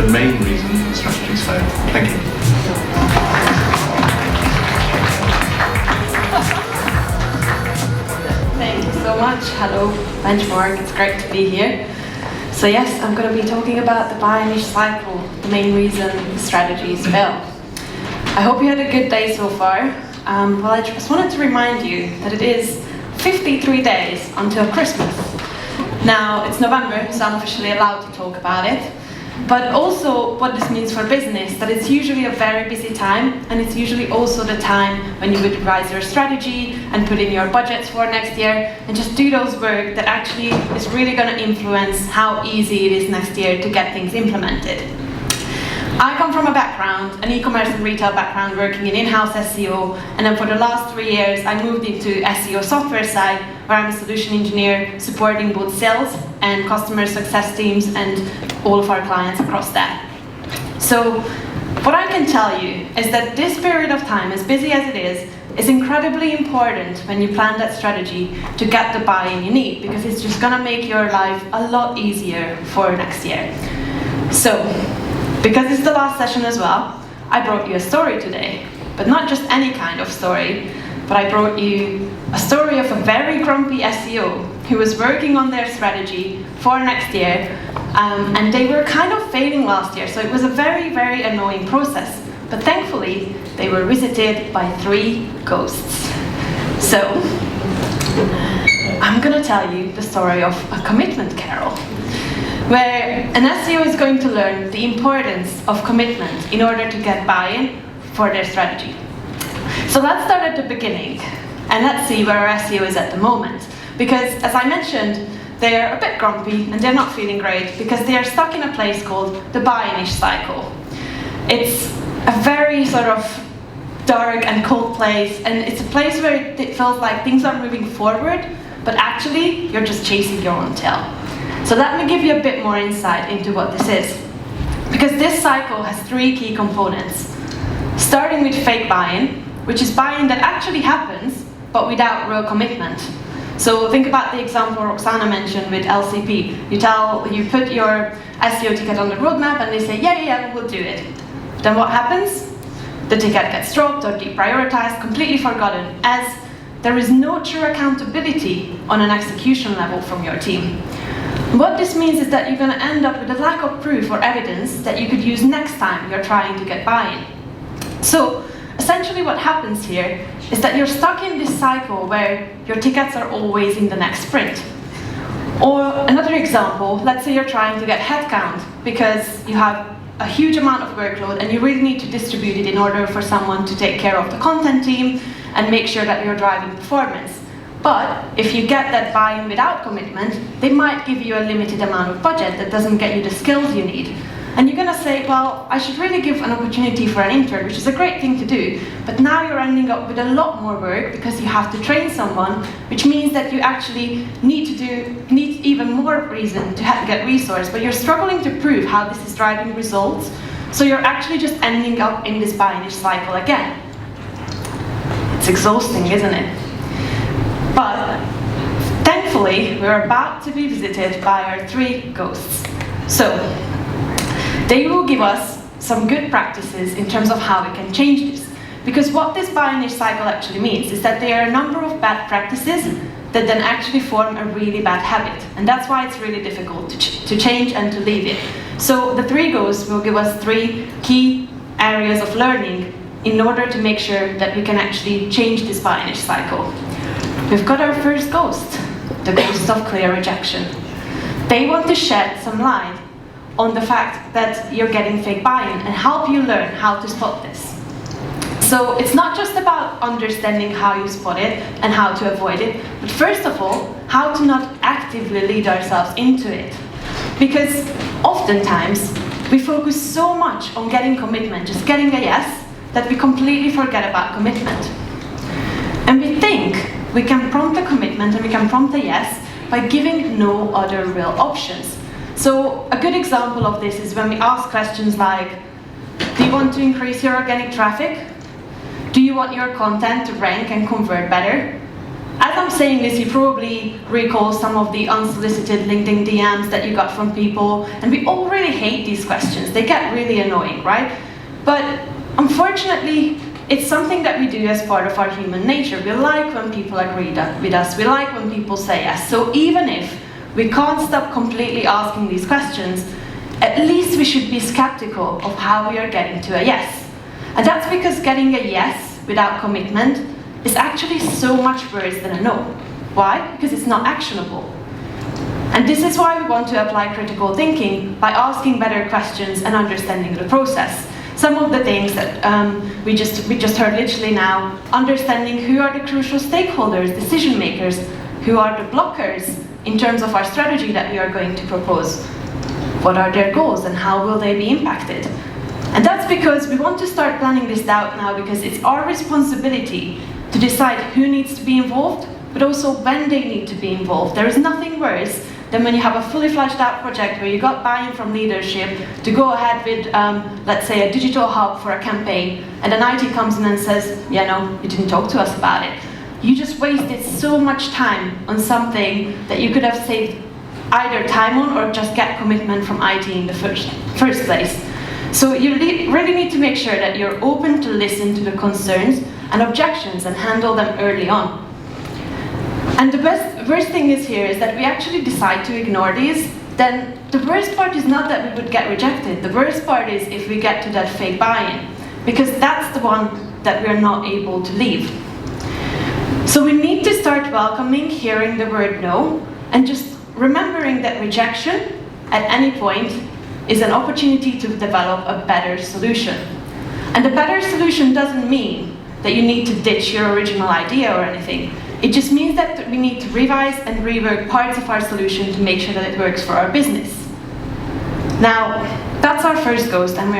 the main reason strategies fail. Thank you. Thank you so much. Hello, Benchmark. It's great to be here. So yes, I'm going to be talking about the buy-in cycle, the main reason strategies fail. I hope you had a good day so far. Well, I just wanted to remind you that it is 53 days until Christmas. Now, it's November, so I'm officially allowed to talk about it. But also what this means for business, that it's usually a very busy time, and it's usually also the time when you would revise your strategy and put in your budgets for next year, and just do those work that actually is really going to influence how easy it is next year to get things implemented. I come from a background, an e-commerce and retail background, working in in-house SEO, and then for the last 3 years I moved into SEO software side, where I'm a solution engineer supporting both sales and customer success teams and all of our clients across that. So what I can tell you is that this period of time, as busy as it is incredibly important when you plan that strategy to get the buy-in you need, because it's just going to make your life a lot easier for next year. So, because it's the last session as well, I brought you a story today, but not just any kind of story, but I brought you a story of a very grumpy SEO who was working on their strategy for next year, and they were kind of failing last year, so it was a very, very annoying process. But thankfully, they were visited by 3 ghosts. So, I'm going to tell you the story of a commitment carol, where an SEO is going to learn the importance of commitment in order to get buy-in for their strategy. So let's start at the beginning, and let's see where our SEO is at the moment. Because, as I mentioned, they're a bit grumpy and they're not feeling great because they are stuck in a place called the buy-in cycle. It's a very sort of dark and cold place, and it's a place where it feels like things are moving forward, but actually you're just chasing your own tail. So let me give you a bit more insight into what this is. Because this cycle has 3 key components. Starting with fake buy-in, which is buy-in that actually happens, but without real commitment. So think about the example Roxana mentioned with LCP. You put your SEO ticket on the roadmap and they say, yeah, we'll do it. Then what happens? The ticket gets dropped or deprioritized, completely forgotten, as there is no true accountability on an execution level from your team. What this means is that you're going to end up with a lack of proof or evidence that you could use next time you're trying to get buy-in. So essentially what happens here is that you're stuck in this cycle where your tickets are always in the next sprint. Or another example, let's say you're trying to get headcount because you have a huge amount of workload and you really need to distribute it in order for someone to take care of the content team and make sure that you're driving performance. But if you get that buy-in without commitment, they might give you a limited amount of budget that doesn't get you the skills you need. And you're going to say, well, I should really give an opportunity for an intern, which is a great thing to do. But now you're ending up with a lot more work because you have to train someone, which means that you actually need even more reason to get resource, but you're struggling to prove how this is driving results. So you're actually just ending up in this buy-in cycle again. It's exhausting, isn't it? But thankfully, we're about to be visited by our 3 ghosts. So they will give us some good practices in terms of how we can change this. Because what this buy-in cycle actually means is that there are a number of bad practices that then actually form a really bad habit. And that's why it's really difficult to change and to leave it. So the 3 ghosts will give us 3 key areas of learning in order to make sure that we can actually change this buy-in cycle. We've got our first ghost, the ghost of clear rejection. They want to shed some light on the fact that you're getting fake buy-in and help you learn how to spot this. So it's not just about understanding how you spot it and how to avoid it, but first of all, how to not actively lead ourselves into it. Because oftentimes, we focus so much on getting commitment, just getting a yes, that we completely forget about commitment. And we think we can prompt a commitment and we can prompt a yes by giving no other real options. So a good example of this is when we ask questions like, do you want to increase your organic traffic? Do you want your content to rank and convert better? As I'm saying this, you probably recall some of the unsolicited LinkedIn DMs that you got from people, and we all really hate these questions. They get really annoying, right? But unfortunately, it's something that we do as part of our human nature. We like when people agree with us. We like when people say yes. So even if we can't stop completely asking these questions, at least we should be skeptical of how we are getting to a yes. And that's because getting a yes without commitment is actually so much worse than a no. Why? Because it's not actionable. And this is why we want to apply critical thinking by asking better questions and understanding the process. Some of the things that we just heard literally now, understanding who are the crucial stakeholders, decision makers, who are the blockers in terms of our strategy that we are going to propose. What are their goals and how will they be impacted? And that's because we want to start planning this out now, because it's our responsibility to decide who needs to be involved, but also when they need to be involved. There is nothing worse than when you have a fully fledged out project where you got buy-in from leadership to go ahead with, let's say, a digital hub for a campaign, and then IT comes in and says, yeah, no, you didn't talk to us about it. You just wasted so much time on something that you could have saved either time on or just get commitment from IT in the first place. So you really need to make sure that you're open to listen to the concerns and objections and handle them early on. And the worst thing is here is that we actually decide to ignore these, then the worst part is not that we would get rejected. The worst part is if we get to that fake buy-in, because that's the one that we're not able to leave. So we need to start welcoming hearing the word no, and just remembering that rejection at any point is an opportunity to develop a better solution. And the better solution doesn't mean that you need to ditch your original idea or anything. It just means that we need to revise and rework parts of our solution to make sure that it works for our business. Now, that's our first ghost, and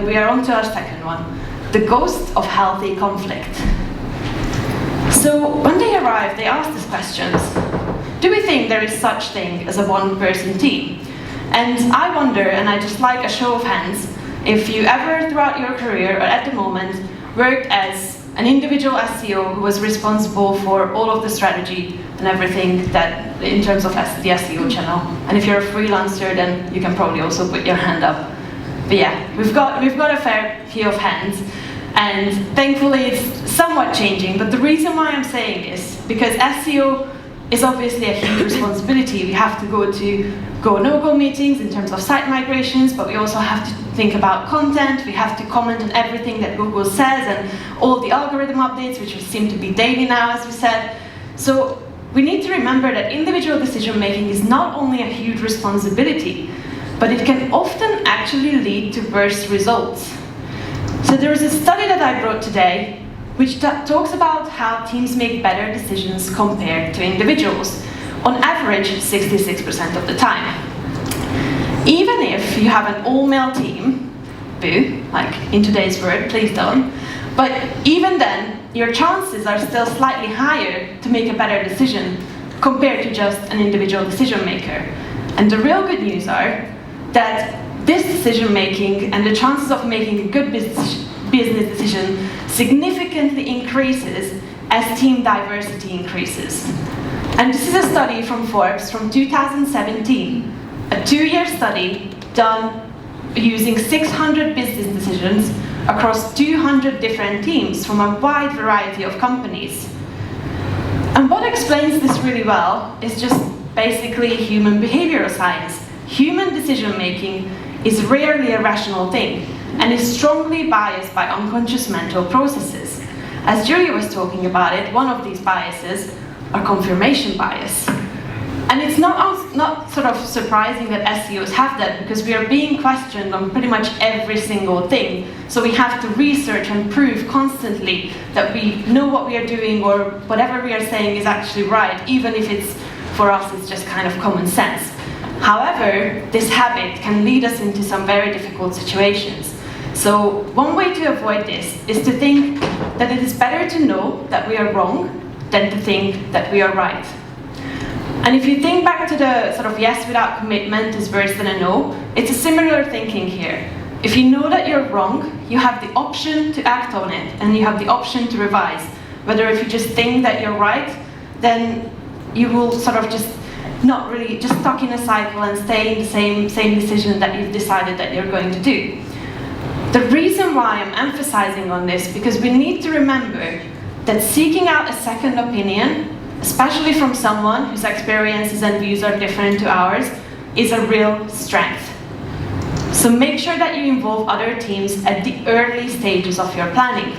we are on to our second one, the ghost of healthy conflict. So when they arrived, they asked us questions. Do we think there is such thing as a one-person team? And I wonder, and I just like a show of hands, if you ever throughout your career or at the moment worked as an individual SEO who was responsible for all of the strategy and everything that in terms of the SEO channel. And if you're a freelancer, then you can probably also put your hand up. But yeah, we've got a fair few of hands, and thankfully it's somewhat changing. But the reason why I'm saying this, because SEO is obviously a huge responsibility. We have to go to go-no-go meetings in terms of site migrations, but we also have to think about content. We have to comment on everything that Google says and all the algorithm updates, which seem to be daily now, as we said. So we need to remember that individual decision-making is not only a huge responsibility, but it can often actually lead to worse results. So there is a study that I brought today which talks about how teams make better decisions compared to individuals, on average 66% of the time. Even if you have an all-male team, boo, like in today's world, please don't, but even then, your chances are still slightly higher to make a better decision compared to just an individual decision maker. And the real good news are that this decision making and the chances of making a good business decision significantly increases as team diversity increases. And this is a study from Forbes from 2017, a 2-year study done using 600 business decisions across 200 different teams from a wide variety of companies. And what explains this really well is just basically human behavioral science. Human decision making is rarely a rational thing, and is strongly biased by unconscious mental processes. As Julia was talking about it, one of these biases are confirmation bias. And it's not sort of surprising that SEOs have that, because we are being questioned on pretty much every single thing. So we have to research and prove constantly that we know what we are doing, or whatever we are saying is actually right, even if it's, for us, it's just kind of common sense. However, this habit can lead us into some very difficult situations. So one way to avoid this is to think that it is better to know that we are wrong than to think that we are right. And if you think back to the sort of yes without commitment is worse than a no, it's a similar thinking here. If you know that you're wrong, you have the option to act on it, and you have the option to revise. whether if you just think that you're right, then you will sort of just not really just stuck in a cycle and stay in the same decision that you've decided that you're going to do. The reason why I'm emphasizing on this, because we need to remember that seeking out a second opinion, especially from someone whose experiences and views are different to ours, is a real strength. So make sure that you involve other teams at the early stages of your planning.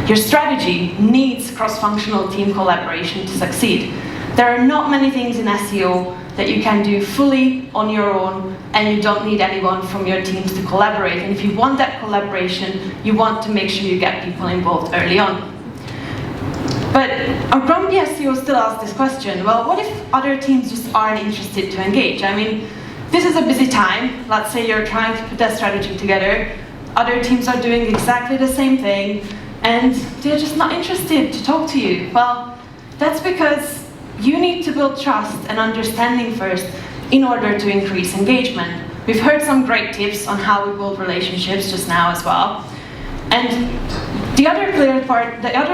Your strategy needs cross-functional team collaboration to succeed. There are not many things in SEO that you can do fully on your own, and you don't need anyone from your teams to collaborate. And if you want that collaboration, you want to make sure you get people involved early on. But our grumpy SEO still asks this question, well, what if other teams just aren't interested to engage? I mean, this is a busy time. Let's say you're trying to put that strategy together. Other teams are doing exactly the same thing, and they're just not interested to talk to you. Well, that's because you need to build trust and understanding first in order to increase engagement. We've heard some great tips on how we build relationships just now as well. And the other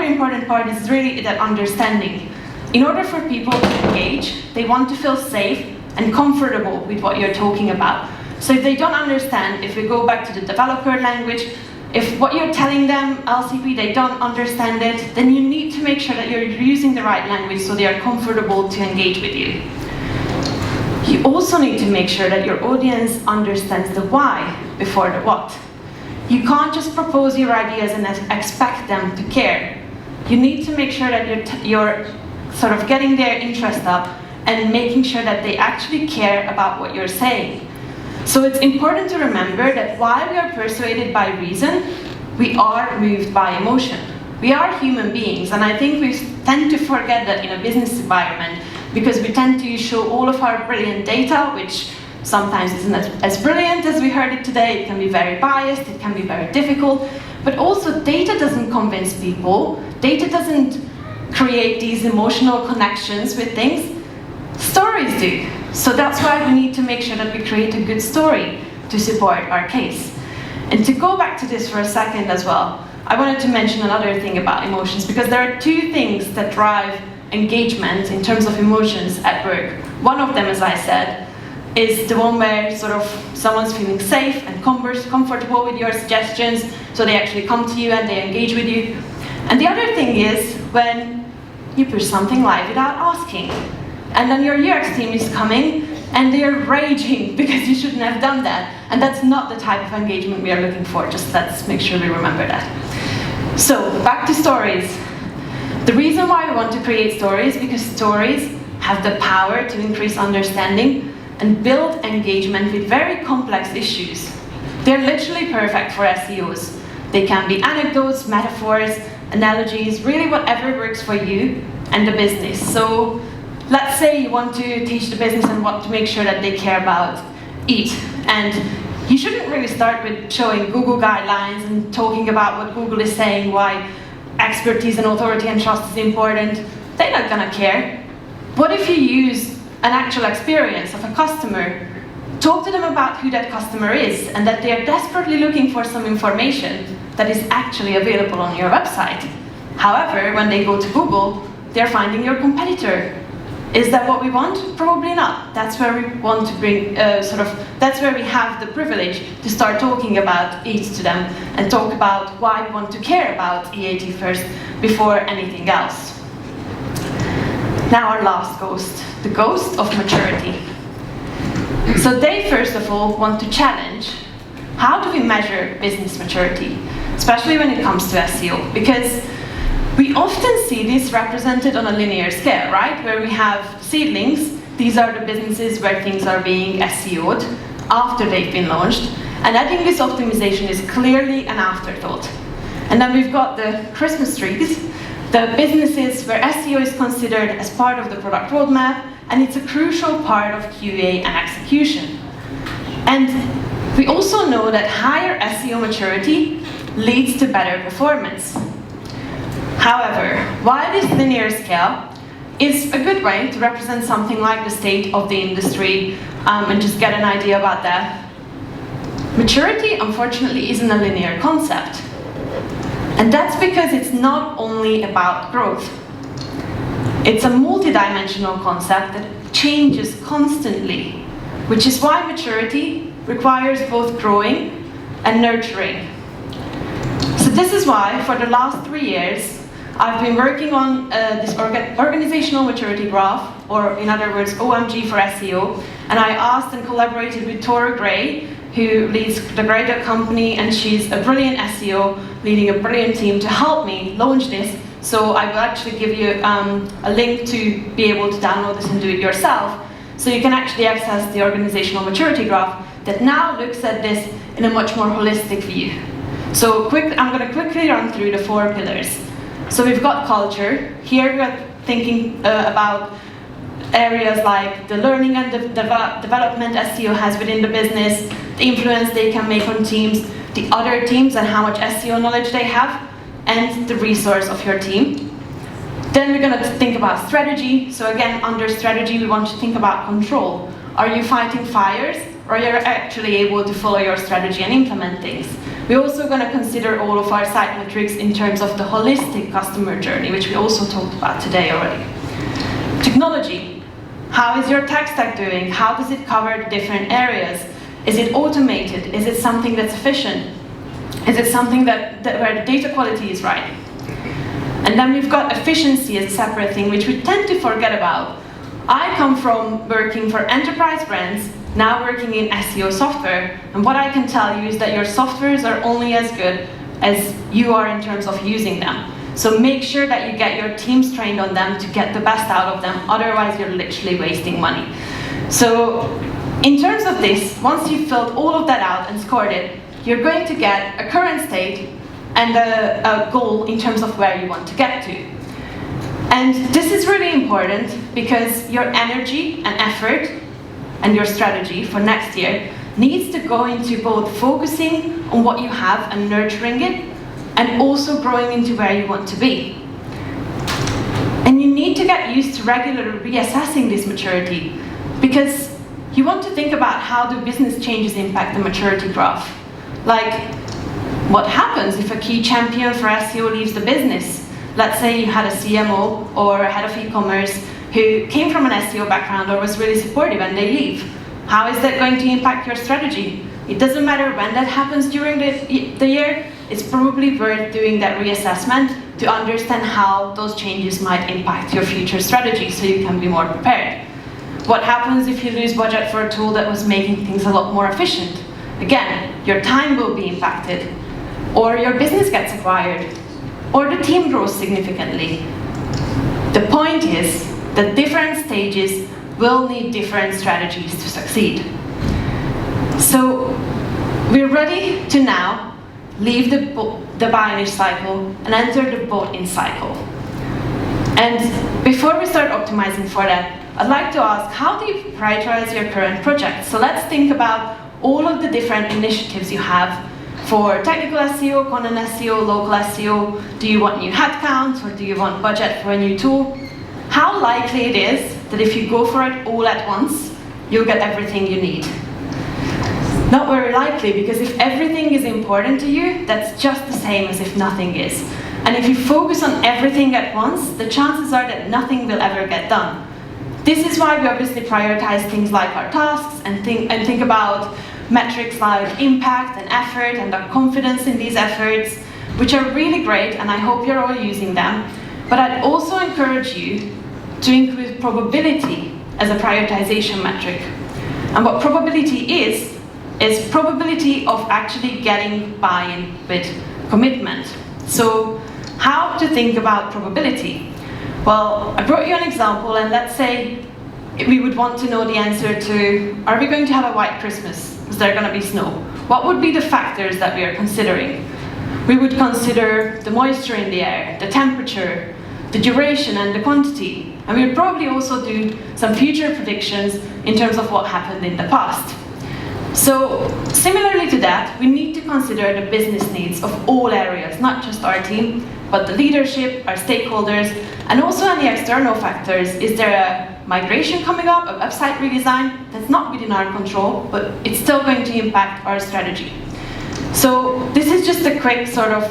important part is really that understanding. In order for people to engage, they want to feel safe and comfortable with what you're talking about. So if they don't understand, if we go back to the developer language, if what you're telling them, LCP, they don't understand it, then you need to make sure that you're using the right language so they are comfortable to engage with you. You also need to make sure that your audience understands the why before the what. You can't just propose your ideas and expect them to care. You need to make sure that you're sort of getting their interest up and making sure that they actually care about what you're saying. So it's important to remember that while we are persuaded by reason, we are moved by emotion. We are human beings, and I think we tend to forget that in a business environment because we tend to show all of our brilliant data, which sometimes isn't as brilliant as we heard it today. It can be very biased, it can be very difficult, but also data doesn't convince people. Data doesn't create these emotional connections with things. Stories do. So that's why we need to make sure that we create a good story to support our case. And to go back to this for a second as well, I wanted to mention another thing about emotions, because there are two things that drive engagement in terms of emotions at work. One of them, as I said, is the one where sort of someone's feeling safe and comfortable with your suggestions, so they actually come to you and they engage with you. And the other thing is when you push something live without asking. And then your UX team is coming and they're raging because you shouldn't have done that. And that's not the type of engagement we are looking for. Just let's make sure we remember that. So back to stories. The reason why we want to create stories is because stories have the power to increase understanding and build engagement with very complex issues. They're literally perfect for SEOs. They can be anecdotes, metaphors, analogies, really whatever works for you and the business. So let's say you want to teach the business and want to make sure that they care about EAT. And you shouldn't really start with showing Google guidelines and talking about what Google is saying, why expertise and authority and trust is important. They're not gonna care. What if you use an actual experience of a customer? Talk to them about who that customer is and that they are desperately looking for some information that is actually available on your website. However, when they go to Google, they're finding your competitor. Is that what we want? Probably not. That's where we want to bring, that's where we have the privilege to start talking about EAT to them and talk about why we want to care about EAT first before anything else. Now our last ghost, the ghost of maturity. So they first of all want to challenge, how do we measure business maturity, especially when it comes to SEO? Because we often see this represented on a linear scale, right? Where we have seedlings. These are the businesses where things are being SEO'd after they've been launched. And I think this optimization is clearly an afterthought. And then we've got the Christmas trees, the businesses where SEO is considered as part of the product roadmap, and it's a crucial part of QA and execution. And we also know that higher SEO maturity leads to better performance. However, while this linear scale is a good way to represent something like the state of the industry and just get an idea about that, maturity, unfortunately, isn't a linear concept. And that's because it's not only about growth. It's a multidimensional concept that changes constantly, which is why maturity requires both growing and nurturing. So this is why, for the last 3 years, I've been working on this organizational maturity graph, or in other words, OMG for SEO, and I asked and collaborated with Tora Gray, who leads the Grey company, and she's a brilliant SEO, leading a brilliant team to help me launch this. So I will actually give you a link to be able to download this and do it yourself, so you can actually access the organizational maturity graph that now looks at this in a much more holistic view. So I'm going to quickly run through the 4 pillars. So we've got culture. Here we're thinking about areas like the learning and development SEO has within the business, the influence they can make on teams, the other teams and how much SEO knowledge they have, and the resource of your team. Then we're going to think about strategy. So again, under strategy, we want to think about control. Are you fighting fires, or are you actually able to follow your strategy and implement things? We're also going to consider all of our site metrics in terms of the holistic customer journey, which we also talked about today already. Technology. How is your tech stack doing? How does it cover different areas? Is it automated? Is it something that's efficient? Is it something where the data quality is right? And then we've got efficiency as a separate thing, which we tend to forget about. I come from working for enterprise brands, now working in SEO software, and what I can tell you is that your softwares are only as good as you are in terms of using them. So make sure that you get your teams trained on them to get the best out of them, otherwise you're literally wasting money. So in terms of this, once you've filled all of that out and scored it, you're going to get a current state and a goal in terms of where you want to get to. And this is really important because your energy and effort and your strategy for next year needs to go into both focusing on what you have and nurturing it, and also growing into where you want to be. And you need to get used to regularly reassessing this maturity, because you want to think about how do business changes impact the maturity graph. Like, what happens if a key champion for SEO leaves the business? Let's say you had a CMO or a head of e-commerce who came from an SEO background or was really supportive, and they leave. How is that going to impact your strategy? It doesn't matter when that happens during the year, it's probably worth doing that reassessment to understand how those changes might impact your future strategy so you can be more prepared. What happens if you lose budget for a tool that was making things a lot more efficient? Again, your time will be impacted, or your business gets acquired, or the team grows significantly. The point is that different stages will need different strategies to succeed. So we're ready to now leave the buy-in cycle and enter the bought-in cycle. And before we start optimizing for that, I'd like to ask, how do you prioritize your current projects? So let's think about all of the different initiatives you have for technical SEO, content SEO, local SEO. Do you want new headcounts, or do you want budget for a new tool? How likely it is that if you go for it all at once, you'll get everything you need? Not very likely, because if everything is important to you, that's just the same as if nothing is. And if you focus on everything at once, the chances are that nothing will ever get done. This is why we obviously prioritize things like our tasks and think about metrics like impact and effort and our confidence in these efforts, which are really great, and I hope you're all using them. But I'd also encourage you to include probability as a prioritization metric. And what probability is probability of actually getting buy-in with commitment. So how to think about probability? Well, I brought you an example, and let's say we would want to know the answer to, are we going to have a white Christmas? Is there going to be snow? What would be the factors that we are considering? We would consider the moisture in the air, the temperature, the duration and the quantity. And we would probably also do some future predictions in terms of what happened in the past. So similarly to that, we need to consider the business needs of all areas, not just our team, but the leadership, our stakeholders, and also any external factors. Is there a migration coming up, a website redesign? That's not within our control, but it's still going to impact our strategy. So this is just a quick sort of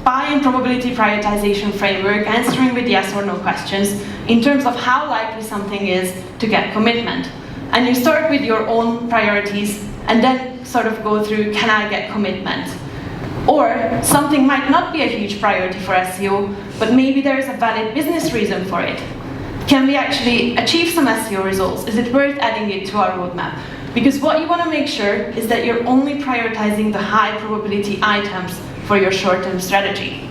buy-in probability prioritization framework, answering with yes or no questions in terms of how likely something is to get commitment. And you start with your own priorities and then sort of go through, can I get commitment? Or something might not be a huge priority for SEO, but maybe there is a valid business reason for it. Can we actually achieve some SEO results? Is it worth adding it to our roadmap? Because what you want to make sure is that you're only prioritizing the high probability items for your short-term strategy.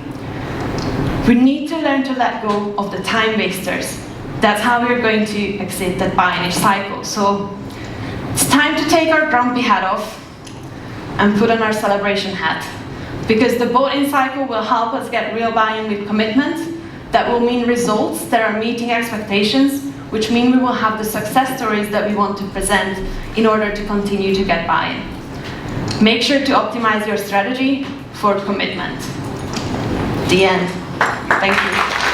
We need to learn to let go of the time wasters. That's how we're going to exit that buy-in cycle. So it's time to take our grumpy hat off and put on our celebration hat. Because the bought-in cycle will help us get real buy-in with commitment. That will mean results that are meeting expectations, which mean we will have the success stories that we want to present in order to continue to get buy-in. Make sure to optimize your strategy for commitment. The end. Thank you.